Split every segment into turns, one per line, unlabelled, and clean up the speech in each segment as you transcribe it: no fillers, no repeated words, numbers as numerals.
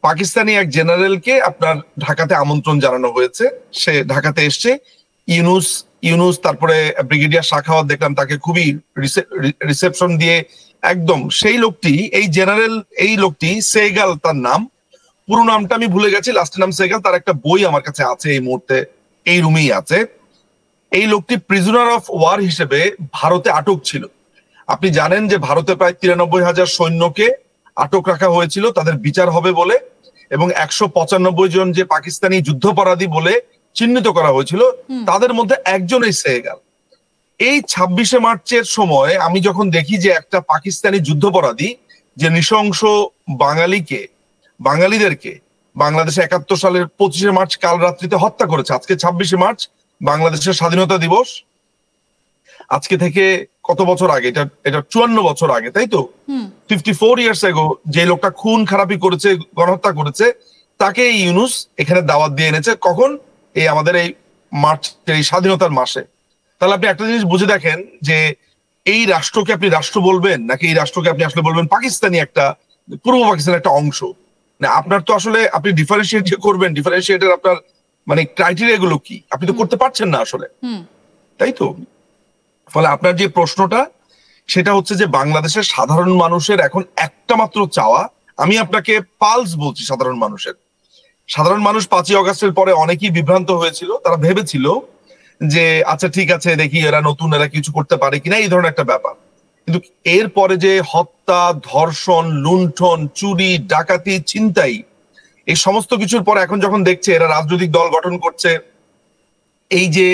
পাকিস্তানি এক জেনারেলকে আপনার ঢাকাতে আমন্ত্রণ জানানো হয়েছে, সে ঢাকাতে এসছে। ইউনুস তারপরে ব্রিগেডিয়ার শাখাওয়াত দেখলাম তাকে খুবই রিসেপশন দিয়ে একদম সেই লোকটি, এই জেনারেল, এই লোকটি সেগাল তার নাম, পুরো নামটা আমি ভুলে গেছি, লাস্টের নাম সেগাল। তার একটা বই আমার কাছে আছে এই মুহূর্তে, এই রুমেই আছে। এই লোকটি প্রিজনার অফ ওয়ার হিসেবে ভারতে আটক ছিল। আপনি জানেন যে ভারতে প্রায় 93,000 সৈন্যকে আটক রাখা হয়েছিল তাদের বিচার হবে বলে, এবং 195 জন যে পাকিস্তানি যুদ্ধাপরাধী বলে চিহ্নিত করা হয়েছিল, তাদের মধ্যে একজন এই সেগাল। এই 26শে মার্চের সময় আমি যখন দেখি যে একটা পাকিস্তানি যুদ্ধাপরাধী যে নৃশংস বাঙালিদেরকে বাংলাদেশে 71 সালের 25শে মার্চ কাল রাত্রিতে হত্যা করেছে। আজকে 26শে মার্চ, বাংলাদেশের স্বাধীনতা দিবস। আজকে থেকে কত বছর আগে? এটা 54 বছর আগে, তাই তো? 54 ইয়ার্স এগো যে লোকটা খুন খারাপি করেছে, গণহত্যা করেছে, তাকে ইউনুস এখানে দাওয়াত দিয়ে এনেছে। কখন? এই আমাদের এই মার্চ, এই স্বাধীনতার মাসে। তাহলে আপনি একটা জিনিস বুঝে দেখেন যে এই রাষ্ট্রকে আপনি রাষ্ট্র বলবেন নাকি এই রাষ্ট্রকে আপনি আসলে বলবেন পাকিস্তানি একটা, পূর্ব পাকিস্তানের একটা অংশ। না, আপনার তো আসলে আপনি ডিফারেন্সিয়েট যে করবেন, ডিফারেন্সিয়েটের আপনার মানে ক্রাইটেরিয়া গুলো কি আপনি তো করতে পারছেন না আসলে, তাই তো? ফলে আপনার যে প্রশ্নটা সেটা হচ্ছে যে বাংলাদেশের সাধারণ মানুষের এখন একটা মাত্র চাওয়া, আমি আপনাকে পালস বলছি সাধারণ মানুষের। সাধারণ মানুষ 5ই আগস্টের পরে অনেকেই বিভ্রান্ত হয়েছিল, তারা ভেবেছিল যে আচ্ছা ঠিক আছে, দেখি এরা নতুন, এরা কিছু করতে পারে কিনা, এই ধরনের একটা ব্যাপার। কিন্তু এরপরে যে হত্যা, ধর্ষণ, লুণ্ঠন, চুরি, ডাকাতি, ছিনতাই, এই সমস্ত কিছুর পরে এখন যখন দেখছে এরা রাজনৈতিক দল গঠন করছে, এই যে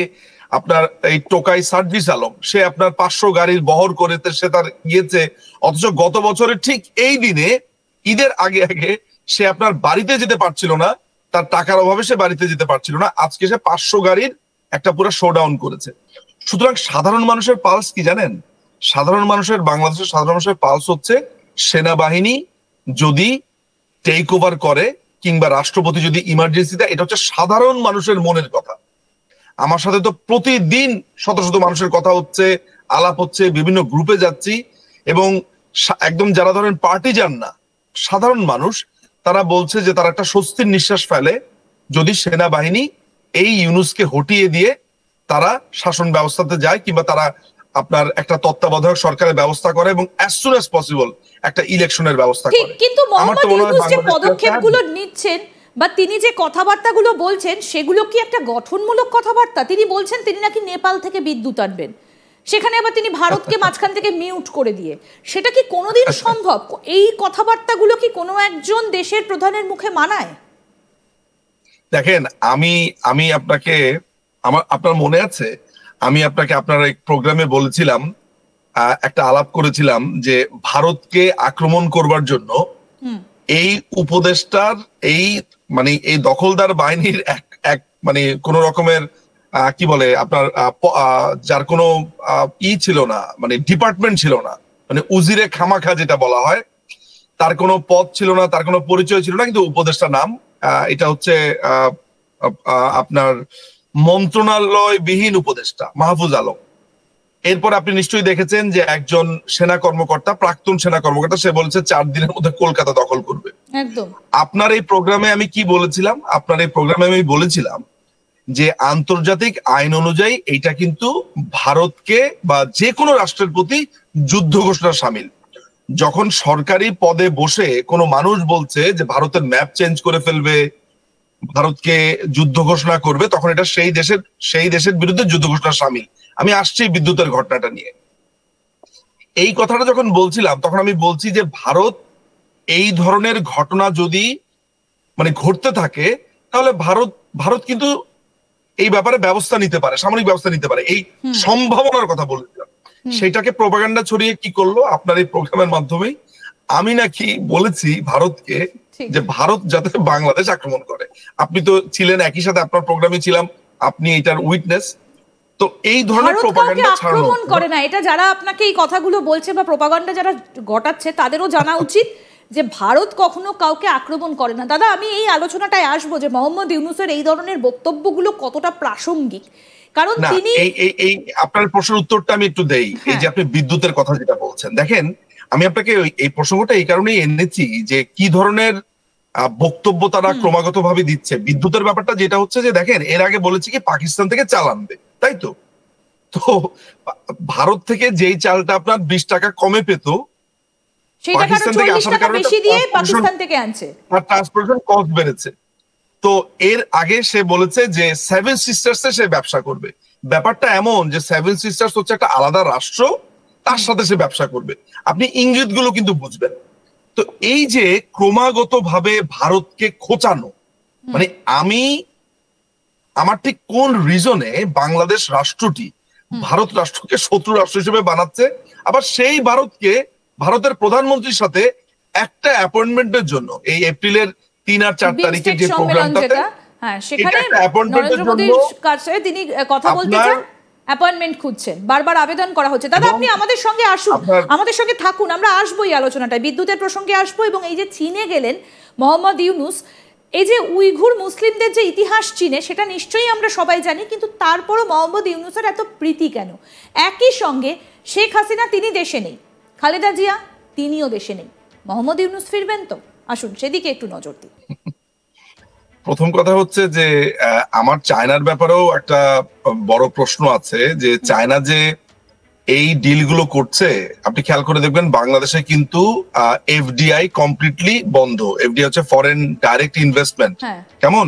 আপনার এই টোকাই সার্জিস আলম, সে আপনার 500 গাড়ির বহর করে সে তার গিয়েছে, অথচ গত বছরের ঠিক এই দিনে ঈদের আগে আগে সে আপনার বাড়িতে যেতে পারছিল না, তার টাকার অভাবে সে বাড়িতে যেতে পারছিল না। আজকে সে 500 গাড়ির একটা পুরো শোডাউন করেছে। সুতরাং সাধারণ মানুষের পালস কি জানেন? বাংলাদেশের সাধারণ মানুষের পালস হচ্ছে সেনাবাহিনী যদি টেক ওভার করে কিংবা রাষ্ট্রপতি যদি ইমার্জেন্সি দেয়, এটা হচ্ছে সাধারণ মানুষের মনের কথা। আমার সাথে তো প্রতিদিন শত শত মানুষের কথা হচ্ছে, আলাপ হচ্ছে, বিভিন্ন গ্রুপে যাচ্ছি, এবং একদম যারা ধরেন পার্টিজান না, সাধারণ মানুষ, তারা বলছে যে তারা একটা স্বস্তির নিঃশ্বাস ফেলে যদি সেনাবাহিনী এই ইউনুসকে হটিয়ে দিয়ে তারা শাসন ব্যবস্থাতে যায়, কিংবা তারা আপনার একটা তত্ত্বাবধায়ক সরকারের ব্যবস্থা করে এবং অ্যাজ সুন অ্যাজ পসিবল একটা ইলেকশনের ব্যবস্থা করে।
কিন্তু মোহাম্মদ ইউনূস যে পদক্ষেপগুলো নিচ্ছেন বা তিনি যে কথাবার্তাগুলো বলছেন, সেগুলো কি একটা গঠনমূলক কথাবার্তা? তিনি বলছেন তিনি নাকি নেপাল থেকে বিদ্যুৎ আনবেন, সেখানে আবার তিনি ভারতকে মাঝখান থেকে মিউট করে দিয়ে, সেটা কি কোনোদিন সম্ভব? এই কথাবার্তাগুলো কি কোনো একজন দেশের প্রধানের মুখে মানায়?
দেখেন, আমি আপনাকে, আপনার মনে আছে আমি আপনাকে আপনার এক প্রোগ্রামে বলেছিলাম, একটা আলাপ করেছিলাম যে ভারতকে আক্রমণ করবার জন্য এই উপদেষ্টার এই মানে এই দখলদার বাহিনীর এক মানে কোন রকমের কি বলে আপনার যার কোনো ছিল না, মানে ডিপার্টমেন্ট ছিল না, মানে উজিরে খামাখা যেটা বলা হয়, তার কোনো পদ ছিল না, তার কোনো পরিচয় ছিল না, কিন্তু উপদেষ্টার নাম এটা হচ্ছে আপনার মন্ত্রণালয় বিহীন উপদেষ্টা মাহফুজ আলম। এরপর আপনি নিশ্চয়ই দেখেছেন যে একজন সেনা কর্মকর্তা, প্রাক্তন সেনা কর্মকর্তা, সে বলেছে 4 দিনের মধ্যে কলকাতা দখল করবে।
একদম।
আপনার এই প্রোগ্রামে আমি কি বলেছিলাম? আমি বলেছিলাম যে আন্তর্জাতিক আইন অনুযায়ী এইটা কিন্তু ভারতকে বা যে কোনো রাষ্ট্রের প্রতি যুদ্ধ ঘোষণার শামিল। যখন সরকারি পদে বসে কোনো মানুষ বলছে যে ভারতের ম্যাপ চেঞ্জ করে ফেলবে, ভারতকে যুদ্ধ ঘোষণা করবে, তখন এটা সেই দেশের বিরুদ্ধে যুদ্ধ ঘোষণার শামিল। আমি আসছি বিদ্যুতের ঘটনাটা নিয়ে। এই কথাটা যখন বলছিলাম তখন আমি বলছি যে ভারত এই ধরনের ঘটনা যদি মানে ঘটতে থাকে, তাহলে ভারত কিন্তু এই ব্যাপারে ব্যবস্থা নিতে পারে, সামরিক ব্যবস্থা নিতে পারে, এই সম্ভাবনার কথা বলেছিলাম। সেটাকে প্রোপাগান্ডা ছড়িয়ে কি করলো আপনার এই প্রোগ্রামের মাধ্যমে? আমি নাকি বলেছি ভারতকে যে ভারত যাতে বাংলাদেশ আক্রমণ করে। আপনি তো ছিলেন, একই সাথে আপনার প্রোগ্রামে ছিলাম, আপনি এটার উইটনেস। তো এই ধরনের প্রোপাগান্ডা
আক্রমণ করে না, এটা যারা আপনাকে এই কথাগুলো বলছে বা প্রোপাগান্ডা যারা ঘটাচ্ছে তাদেরও জানা উচিত যে ভারত কখনো কাউকে আক্রমণ করে না। দাদা, আমি এই আলোচনাটায় আসবো যে মোহাম্মদ ইউনূসের এই ধরনের বক্তব্যগুলো কতটা প্রাসঙ্গিক, কারণ তিনি
এই আপনার প্রশ্নের উত্তরটা আমি একটু দেই। এই যে আপনি বিদ্যুতের কথা যেটা বলছেন, দেখেন আমি আপনাকে এই প্রসঙ্গটা এই কারণেই এনেছি যে কি ধরনের বক্তব্য তারা ক্রমাগত ভাবে দিচ্ছে। বিদ্যুতের ব্যাপারটা যেটা হচ্ছে যে দেখেন, এর আগে বলেছে কি পাকিস্তান থেকে চাল আনবে, তাই তো? তো ভারত থেকে যেই চালটা আপনার 20 টাকা কমে পেত, পাকিস্তান থেকে আসার কারণে
পাকিস্তান থেকে আনছে,
আর ট্রান্সপোর্টেশন কস্ট বেড়েছে। তো এর আগে সে বলেছে যে সেভেন সিস্টার্সে সে ব্যবসা করবে। ব্যাপারটা এমন যে সেভেন সিস্টার্স হচ্ছে একটা আলাদা রাষ্ট্র, তার সাথে সে ব্যবসা করবে। আপনি ইঙ্গিতগুলো কিন্তু বুঝবেন। তো এই যে ক্রমাগত ভাবে ভারতকে খোঁচানো, মানে আমার ঠিক কোন রিজনে বাংলাদেশ রাষ্ট্রটি ভারত রাষ্ট্রকে শত্রু রাষ্ট্র হিসেবে বানাচ্ছে, আবার সেই ভারতকে ভারতের প্রধানমন্ত্রীর সাথে একটা অ্যাপয়েন্টমেন্টের জন্য এই এপ্রিলের 3 আর 4 তারিখে যে প্রোগ্রামটাতে,
হ্যাঁ, সেখানে নরেন্দ্র মোদীর কাছে তিনি কথা বলতে চান, অ্যাপয়েন্টমেন্ট খুঁজছেন, বারবার আবেদন করা হচ্ছে। দাদা আপনি আমাদের সঙ্গে আসুন, আমাদের সঙ্গে থাকুন, আমরা আসবো এই আলোচনাটায়, বিদ্যুতের প্রসঙ্গে আসবো। এবং এই যে চীনে গেলেন মোহাম্মদ ইউনূস, এই যে উইঘুর মুসলিমদের যে ইতিহাস চীনে, সেটা নিশ্চয়ই আমরা সবাই জানি, কিন্তু তারপরও মোহাম্মদ ইউনূসের এত প্রীতি কেন? একই সঙ্গে শেখ হাসিনা তিনি দেশে নেই, খালেদা জিয়া তিনিও দেশে নেই, মোহাম্মদ ইউনূস ফিরবেন তো? আসুন সেদিকে একটু নজর দিই।
প্রথম কথা হচ্ছে যে আমার চায়নার ব্যাপারেও একটা বড় প্রশ্ন আছে, যে চায়না যে এই ডিলগুলো করছে, আপনি খেয়াল করে দেখবেন বাংলাদেশে কিন্তু এফডিআই কমপ্লিটলি বন্ধ। এফডিআই হচ্ছে ফরেন ডাইরেক্ট ইনভেস্টমেন্ট, কেমন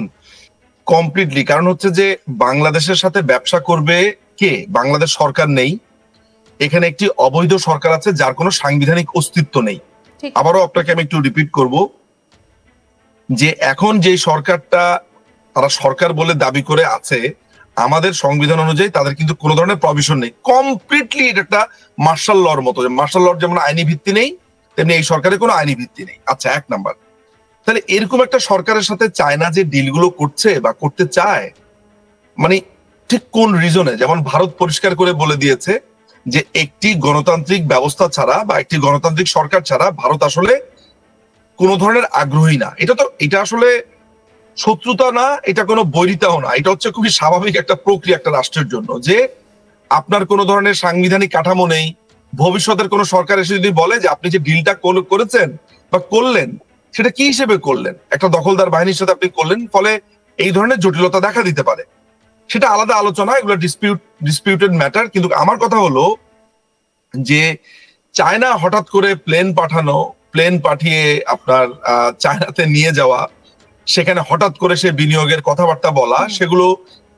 কমপ্লিটলি। কারণ হচ্ছে যে বাংলাদেশের সাথে ব্যবসা করবে কে? বাংলাদেশ সরকার নেই, এখানে একটি অবৈধ সরকার আছে যার কোনো সাংবিধানিক অস্তিত্ব নেই। আবারও আপনাকে আমি একটু রিপিট করব যে এখন যে সরকারটা তারা সরকার বলে দাবি করে আছে, আমাদের সংবিধান অনুযায়ী তাদের কিন্তু কোনো ধরনের প্রভিশন নেই। কমপ্লিটলি এটা একটা মার্শাল লর মতো, মার্শাল লর যেমন আইনি ভিত্তি নেই, তেমনি এই সরকারের কোনো আইনি ভিত্তি নেই। আচ্ছা, 1 নাম্বার। তাহলে এরকম একটা সরকারের সাথে চায়না যে ডিলগুলো করছে বা করতে চায়, মানে ঠিক কোন রিজনে? যেমন ভারত পরিষ্কার করে বলে দিয়েছে যে একটি গণতান্ত্রিক ব্যবস্থা ছাড়া বা একটি গণতান্ত্রিক সরকার ছাড়া ভারত আসলে কোন ধরনের আগ্রহী না। এটা আসলে শত্রুতা না, এটা কোনো বৈরিতাও না, এটা হচ্ছে খুবই স্বাভাবিক একটা প্রক্রিয়া একটা রাষ্ট্রের জন্য, যে আপনার কোন ধরনের সাংবিধানিক কাঠামো নেই, ভবিষ্যতের কোন সরকার এসে যদি বলে যে আপনি যে ডিলটা করেছেন বা করলেন, সেটা কি হিসেবে করলেন, একটা দখলদার বাহিনীর সাথে আপনি করলেন, ফলে এই ধরনের জটিলতা দেখা দিতে পারে, সেটা আলাদা আলোচনা, এগুলো ডিসপিউটেড ম্যাটার। কিন্তু আমার কথা হলো যে চায়না হঠাৎ করে প্লেন পাঠিয়ে আপনার চায়নাতে নিয়ে যাওয়া, সেখানে হঠাৎ করে সে বিনিয়োগের কথাবার্তা বলা, সেগুলো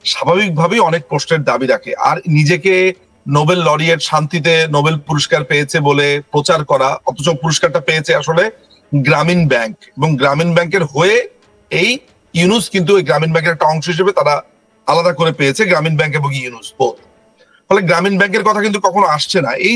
স্বাভাবিকভাবেই অনেক প্রশ্নের দাবি রাখে। আর নিজেকে নোবেল লরিয়েট, শান্তিতে নোবেল পুরস্কার পেয়েছে বলে প্রচার করা, অথচ পুরস্কারটা পেয়েছে আসলে গ্রামীণ ব্যাংক, এবং গ্রামীণ ব্যাংকের হয়ে এই ইউনূস কিন্তু ওই গ্রামীণ ব্যাংকের একটা অংশ হিসেবে তারা আলাদা করে পেয়েছে, গ্রামীণ ব্যাংক এবং ইউনূস বোথ। ফলে গ্রামীণ ব্যাংকের কথা কিন্তু কখনো আসছে না। এই